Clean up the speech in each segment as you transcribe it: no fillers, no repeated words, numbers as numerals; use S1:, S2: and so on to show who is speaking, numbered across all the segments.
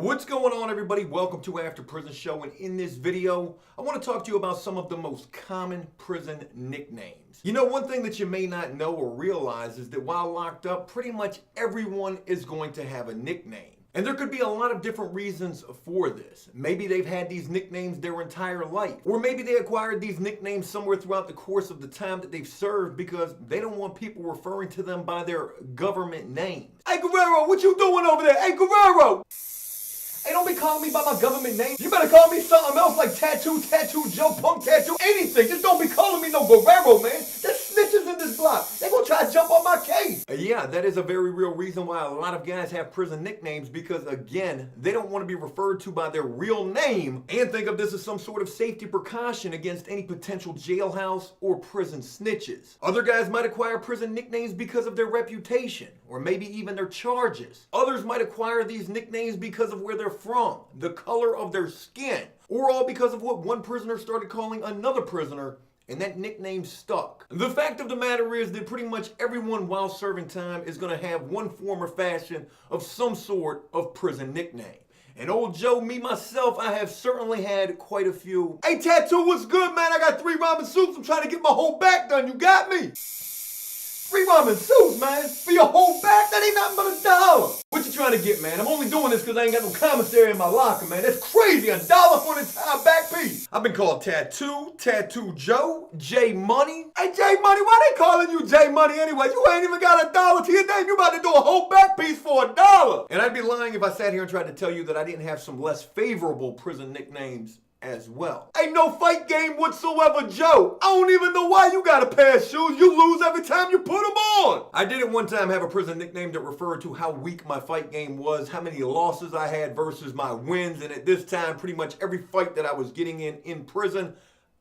S1: What's going on, everybody? Welcome to After Prison Show, and in this video I want to talk to you about some of the most common prison nicknames. You know, one thing that you may not know or realize is that while locked up, pretty much everyone is going to have a nickname. And there could be a lot of different reasons for this. Maybe they've had these nicknames their entire life. Or maybe they acquired these nicknames somewhere throughout the course of the time that they've served because they don't want people referring to them by their government names. Hey Guerrero, what you doing over there? Hey Guerrero! Hey, don't be calling me by my government name. You better call me something else like Tattoo Joe, Punk Tattoo, anything. Just don't be calling me no Guerrero, man. There's snitches in this block. They gonna try to jump on my case. Yeah, that is a very real reason why a lot of guys have prison nicknames because, again, they don't want to be referred to by their real name and think of this as some sort of safety precaution against any potential jailhouse or prison snitches. Other guys might acquire prison nicknames because of their reputation or maybe even their charges. Others might acquire these nicknames because of where they're from, the color of their skin, or all because of what one prisoner started calling another prisoner, and that nickname stuck. The fact of the matter is that pretty much everyone while serving time is going to have one form or fashion of some sort of prison nickname. And old Joe, me myself, I have certainly had quite a few. Hey Tattoo, what's good, man? I got 3 ramen soups. I'm trying to get my whole back done. You got me? 3 ramen soups, man, for your whole back? That ain't nothing but $1. What you trying to get, man? I'm only doing this because I ain't got no commissary in my locker, man. That's crazy, $1 for an entire back piece. I've been called Tattoo Joe, J Money. Hey, J Money, why they calling you J Money anyway? You ain't even got $1 to your name. You about to do a whole back piece for $1. And I'd be lying if I sat here and tried to tell you that I didn't have some less favorable prison nicknames as well. Ain't no fight game whatsoever, Joe. I don't even know why you got a pair of shoes. You lose every time you put them on. I did at one time have a prison nickname that referred to how weak my fight game was, how many losses I had versus my wins, and at this time, pretty much every fight that I was getting in prison,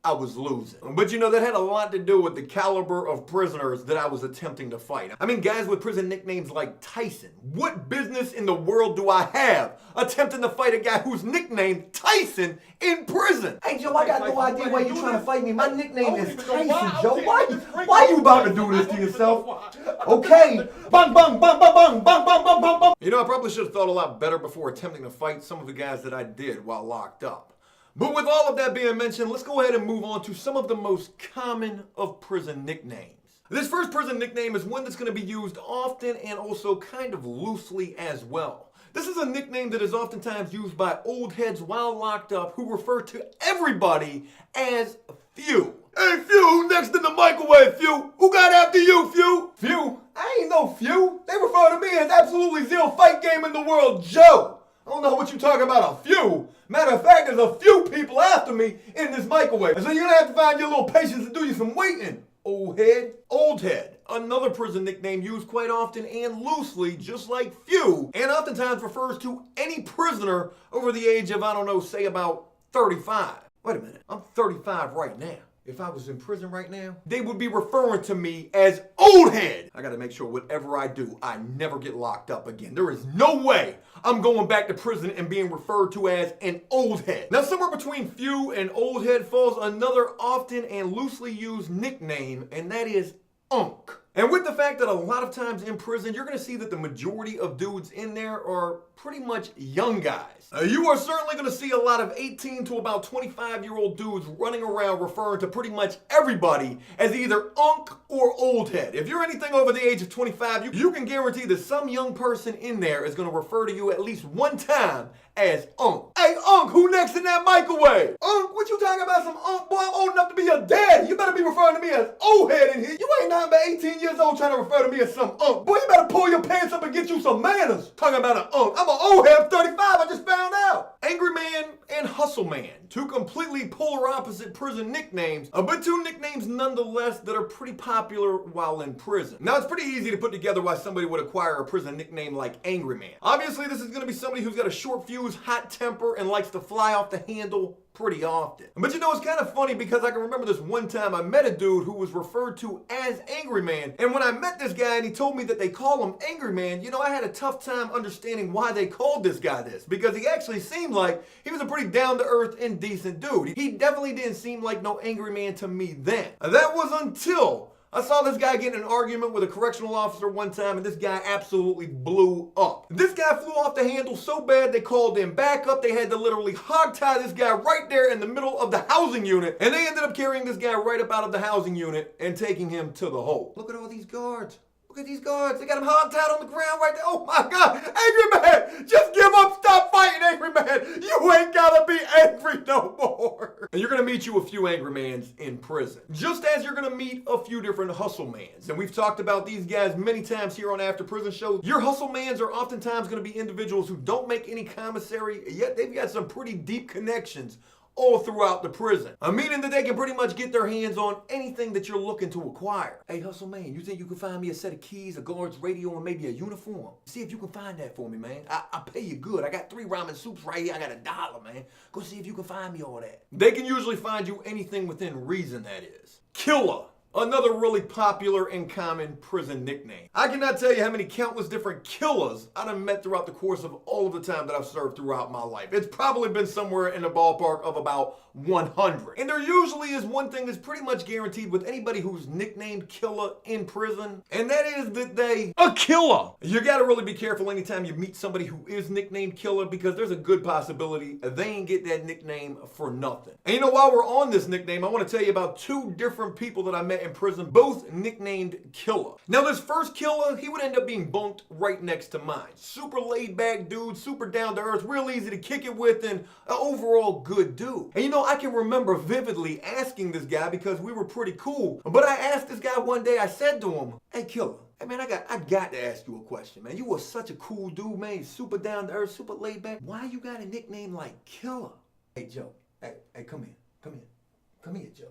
S1: I was losing. But you know, that had a lot to do with the caliber of prisoners that I was attempting to fight. I mean, guys with prison nicknames like Tyson. What business in the world do I have attempting to fight a guy who's nicknamed Tyson in prison? Hey Joe, I got no idea why you're trying to fight me. My nickname is Tyson, Joe. Why you about to do this to yourself? Okay. Bang, bang, bang, bang, bang, bang, bang, bang, bang, bang. You know, I probably should have thought a lot better before attempting to fight some of the guys that I did while locked up. But with all of that being mentioned, let's go ahead and move on to some of the most common of prison nicknames. This first prison nickname is one that's going to be used often and also kind of loosely as well. This is a nickname that is oftentimes used by old heads while locked up who refer to everybody as Few. Hey Few, next in the microwave, Few. Who got after you, Few? Few? I ain't no Few. They refer to me as absolutely zero fight game in the world, Joe. I don't know what you're talking about, a few. Matter of fact, there's a few people after me in this microwave. And so you're gonna have to find your little patience to do you some waiting, old head. Old head, another prison nickname used quite often and loosely, just like Few, and oftentimes refers to any prisoner over the age of, I don't know, say about 35. Wait a minute, I'm 35 right now. If I was in prison right now, they would be referring to me as old head. I gotta make sure whatever I do, I never get locked up again. There is no way I'm going back to prison and being referred to as an old head. Now, somewhere between Few and old head falls another often and loosely used nickname, and that is Unk. And with the fact that a lot of times in prison, you're gonna see that the majority of dudes in there are pretty much young guys. You are certainly gonna see a lot of 18 to about 25-year-old dudes running around referring to pretty much everybody as either Unk or old head. If you're anything over the age of 25, you can guarantee that some young person in there is gonna refer to you at least one time as Unk. Hey Unk, who next in that microwave? Unk, what you talking about some Unk? Boy, I'm old enough to be your daddy. You better be referring to me as old head in here. You ain't nothing but 18 years old trying to refer to me as some Unk. Boy, you better pull your pants up and get you some manners. Talking about an Unk. I'm an old head, I'm 35, I just found out. Angry Man and Hustle Man, two completely polar opposite prison nicknames, but two nicknames nonetheless that are pretty popular while in prison. Now, it's pretty easy to put together why somebody would acquire a prison nickname like Angry Man. Obviously, this is going to be somebody who's got a short fuse, hot temper, and likes to fly off the handle pretty often. But you know, it's kind of funny because I can remember this one time I met a dude who was referred to as Angry Man, and when I met this guy and he told me that they call him Angry Man, you know, I had a tough time understanding why they called this guy this, because he actually seemed like he was a pretty down-to-earth and decent dude. He definitely didn't seem like no Angry Man to me then. That was until I saw this guy get in an argument with a correctional officer one time, and this guy absolutely blew up. This guy flew off the handle so bad they called in backup. They had to literally hogtie this guy right there in the middle of the housing unit, and they ended up carrying this guy right up out of the housing unit and taking him to the hole. Look at all these guards. Look at these guards. They got him hogtied on the ground right there. Oh my God. Angry man, just give up. Stop fighting, angry man. You ain't gotta be angry no more. And you're gonna meet you a few angry mans in prison. Just as you're gonna meet a few different hustle mans. And we've talked about these guys many times here on After Prison Show. Your hustle mans are oftentimes gonna be individuals who don't make any commissary, yet they've got some pretty deep connections all throughout the prison. Meaning that they can pretty much get their hands on anything that you're looking to acquire. Hey, hustle man, you think you can find me a set of keys, a guard's radio, and maybe a uniform? See if you can find that for me, man. I'll pay you good. I got 3 ramen soups right here. I got $1, man. Go see if you can find me all that. They can usually find you anything within reason, that is. Killer. Another really popular and common prison nickname. I cannot tell you how many countless different killers I've met throughout the course of all of the time that I've served throughout my life. It's probably been somewhere in the ballpark of about 100. And there usually is one thing that's pretty much guaranteed with anybody who's nicknamed killer in prison, and that is that they a killer. You gotta really be careful anytime you meet somebody who is nicknamed killer, because there's a good possibility they ain't get that nickname for nothing. And you know, while we're on this nickname, I want to tell you about 2 different people that I met in prison, both nicknamed Killer. Now this first killer, he would end up being bunked right next to mine. Super laid back dude, super down to earth, real easy to kick it with, and an overall good dude. And you know, I can remember vividly asking this guy, because we were pretty cool, but I asked this guy one day, I said to him, hey Killer, hey man, I got to ask you a question, man. You were such a cool dude, man, super down to earth, super laid back. Why you got a nickname like Killer? Hey Joe, hey, come here, Joe.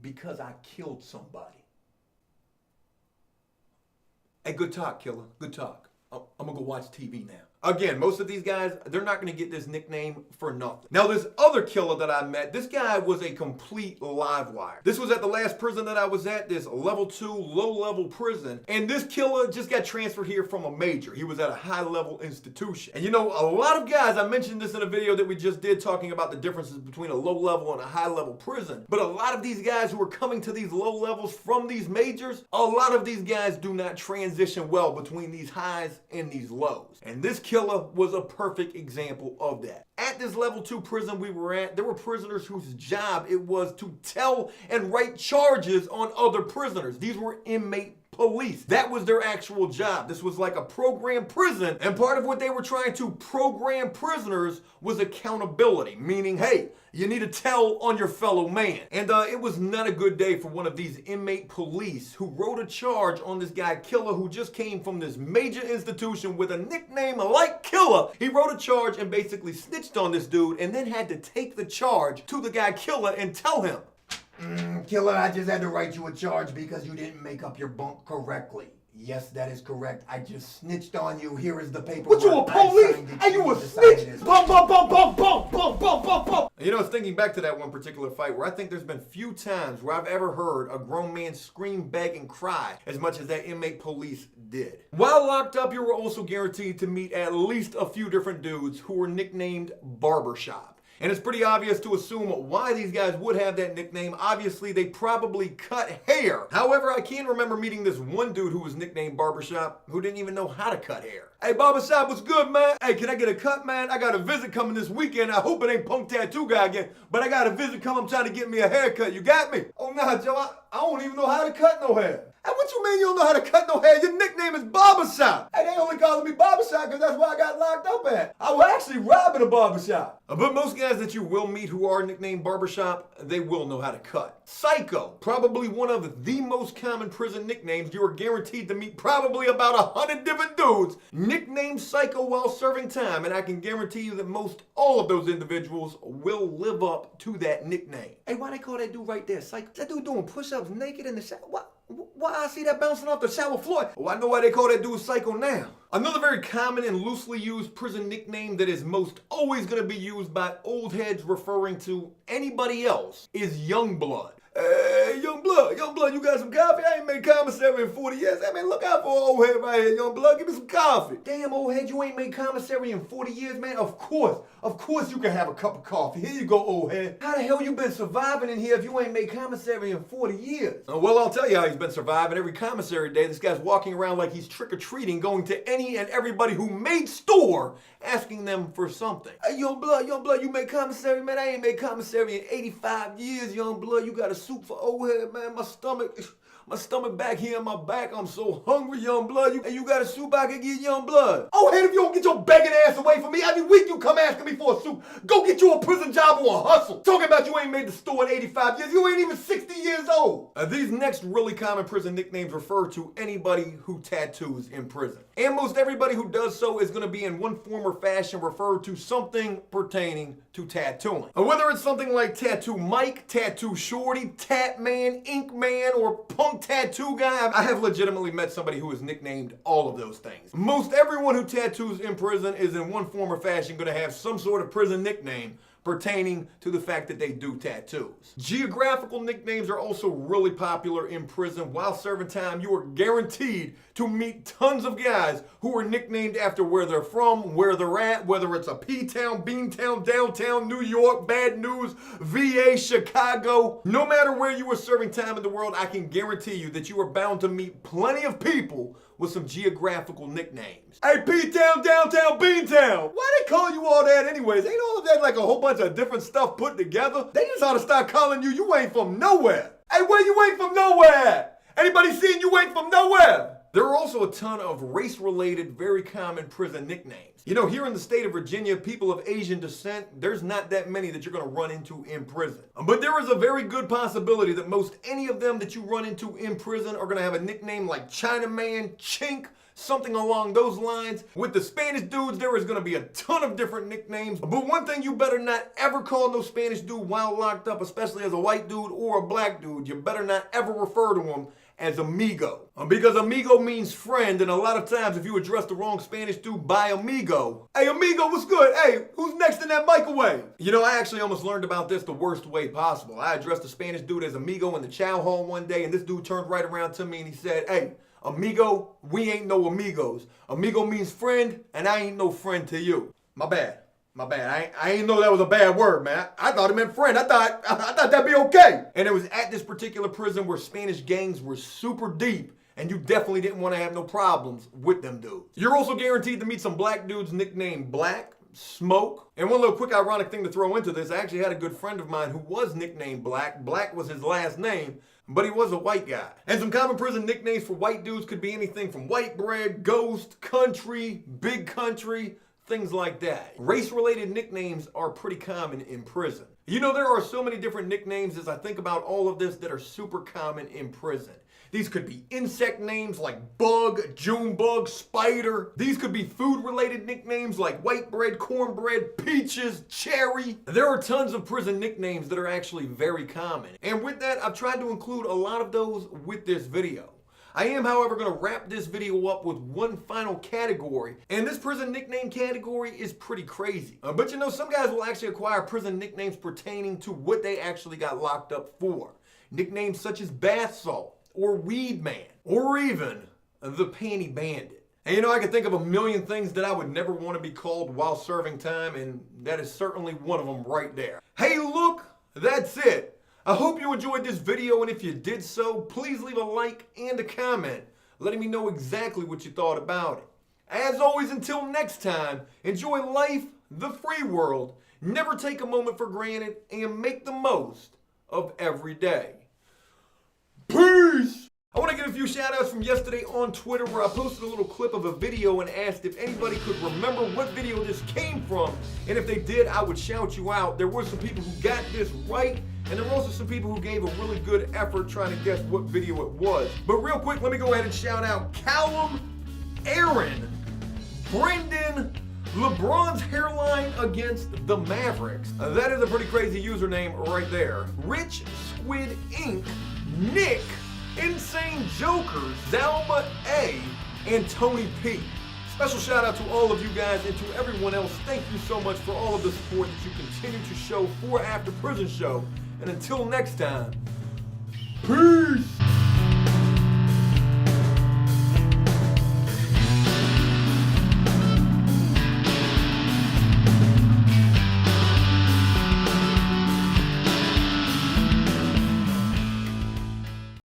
S1: Because I killed somebody. Hey, good talk, Killer. Good talk. I'm gonna go watch TV now. Again, most of these guys, they're not gonna get this nickname for nothing. Now, this other killer that I met, this guy was a complete live wire. This was at the last prison that I was at, this level 2, low-level prison. And this killer just got transferred here from a major. He was at a high-level institution. And you know, a lot of guys, I mentioned this in a video that we just did talking about the differences between a low-level and a high-level prison. But a lot of these guys who are coming to these low levels from these majors, a lot of these guys do not transition well between these highs and these lows. And this killer was a perfect example of that. At this level 2 prison we were at, there were prisoners whose job it was to tell and write charges on other prisoners. These were inmate police. That was their actual job. This was like a program prison, and part of what they were trying to program prisoners was accountability, meaning, hey, you need to tell on your fellow man. And it was not a good day for one of these inmate police who wrote a charge on this guy Killer, who just came from this major institution with a nickname like Killer. He wrote a charge and basically snitched on this dude, and then had to take the charge to the guy Killer and tell him, Killer, I just had to write you a charge because you didn't make up your bunk correctly. Yes, that is correct. I just snitched on you. Here is the paperwork. What, you a police? And you a snitch? Bum, bum, bum, bum, bum, bum, bum, bum, bum. You know, I was thinking back to that one particular fight where I think there's been few times where I've ever heard a grown man scream, beg, and cry as much as that inmate police did. While locked up, you were also guaranteed to meet at least a few different dudes who were nicknamed Barbershop. And it's pretty obvious to assume why these guys would have that nickname. Obviously, they probably cut hair. However, I can remember meeting this one dude who was nicknamed Barbershop who didn't even know how to cut hair. Hey, Barbershop, what's good, man? Hey, can I get a cut, man? I got a visit coming this weekend. I hope it ain't Punk Tattoo Guy again, but I got a visit coming. I'm trying to get me a haircut. You got me? Oh, nah, Joe, I don't even know how to cut no hair. Hey, what you mean you don't know how to cut no hair? Your nickname is Barbershop. Hey, they only calling me Barbershop because that's where I got locked up at. I was actually robbing a barbershop. But most guys that you will meet who are nicknamed Barbershop, they will know how to cut. Psycho, probably one of the most common prison nicknames. You are guaranteed to meet probably about 100 different dudes nicknamed Psycho while serving time, and I can guarantee you that most all of those individuals will live up to that nickname. Hey, why they call that dude right there Psycho? That dude doing push-ups naked in the shower? What? Why I see that bouncing off the shower floor? Oh, I know why they call that dude Psycho now. Another very common and loosely used prison nickname that is most always going to be used by old heads referring to anybody else is Youngblood. Hey, young blood, you got some coffee? I ain't made commissary in 40 years. Hey, man, look out for old head right here, young blood. Give me some coffee. Damn, old head, you ain't made commissary in 40 years, man. Of course you can have a cup of coffee. Here you go, old head. How the hell you been surviving in here if you ain't made commissary in 40 years? Well, I'll tell you how he's been surviving. Every commissary day, this guy's walking around like he's trick-or-treating, going to any and everybody who made store, asking them for something. Hey, young blood, you made commissary, man. I ain't made commissary in 85 years, young blood. You got a soup for old head, man. My stomach back here in my back. I'm so hungry, young blood. You got a soup I can get, young blood? Oh, head, if you don't get your begging ass away from me, every week you come asking me for a soup. Go get you a prison job or a hustle. Talking about you ain't made the store in 85 years. You ain't even 60 years old. These next really common prison nicknames refer to anybody who tattoos in prison. And most everybody who does so is going to be in one form or fashion referred to something pertaining to tattooing. Whether it's something like Tattoo Mike, Tattoo Shorty, Tat Man, Ink Man, or Punk Tattoo Guy, I have legitimately met somebody who is nicknamed all of those things. Most everyone who tattoos in prison is in one form or fashion going to have some sort of prison nickname pertaining to the fact that they do tattoos. Geographical nicknames are also really popular in prison. While serving time, you are guaranteed to meet tons of guys who are nicknamed after where they're from, where they're at, whether it's a P-town, Beantown, downtown, New York, Bad News, VA, Chicago. No matter where you are serving time in the world, I can guarantee you that you are bound to meet plenty of people with some geographical nicknames. Hey, P-town, downtown, Beantown. Why they call you all that anyways? Ain't all of that like a whole bunch of different stuff put together? They just ought to start calling you ain't from nowhere. Hey, where you ain't from nowhere? Anybody seen you ain't from nowhere? There are also a ton of race-related, very common prison nicknames. You know, here in the state of Virginia, people of Asian descent, there's not that many that you're going to run into in prison. But there is a very good possibility that most any of them that you run into in prison are going to have a nickname like Chinaman, Chink, something along those lines. With the Spanish dudes, there is going to be a ton of different nicknames. But one thing you better not ever call no Spanish dude while locked up, especially as a white dude or a black dude. You better not ever refer to him as amigo. Because amigo means friend, and a lot of times if you address the wrong Spanish dude by amigo, hey amigo, what's good? Hey, who's next in that microwave? You know, I actually almost learned about this the worst way possible. I addressed a Spanish dude as amigo in the chow hall one day, and this dude turned right around to me and he said, hey, amigo, we ain't no amigos. Amigo means friend, and I ain't no friend to you. My bad. I ain't know that was a bad word, man. I thought it meant friend. I thought that'd be okay. And it was at this particular prison where Spanish gangs were super deep, and you definitely didn't want to have no problems with them dudes. You're also guaranteed to meet some black dudes nicknamed Black, Smoke. And one little quick ironic thing to throw into this, I actually had a good friend of mine who was nicknamed Black. Black was his last name, but he was a white guy. And some common prison nicknames for white dudes could be anything from white bread, ghost, country, big country, things like that. Race-related nicknames are pretty common in prison. You know, there are so many different nicknames as I think about all of this that are super common in prison. These could be insect names like bug, Junebug, spider. These could be food-related nicknames like white bread, cornbread, peaches, cherry. There are tons of prison nicknames that are actually very common. And with that, I've tried to include a lot of those with this video. I am, however, going to wrap this video up with one final category, and this prison nickname category is pretty crazy. But you know, some guys will actually acquire prison nicknames pertaining to what they actually got locked up for. Nicknames such as Bath Salt, or Weed Man, or even the Panty Bandit. And you know, I can think of a million things that I would never want to be called while serving time, and that is certainly one of them right there. Hey, look, that's it. I hope you enjoyed this video, and if you did so, please leave a like and a comment letting me know exactly what you thought about it. As always, until next time, enjoy life, the free world, never take a moment for granted, and make the most of every day. Peace! I want to give a few shout outs from yesterday on Twitter where I posted a little clip of a video and asked if anybody could remember what video this came from, and if they did, I would shout you out. There were some people who got this right, and there were also some people who gave a really good effort trying to guess what video it was. But real quick, let me go ahead and shout out Callum, Aaron, Brendan, LeBron's hairline against the Mavericks. That is a pretty crazy username right there. Rich Squid Inc., Nick, Insane Jokers, Zalma A, and Tony P. Special shout out to all of you guys and to everyone else. Thank you so much for all of the support that you continue to show for After Prison Show. And until next time, Peace!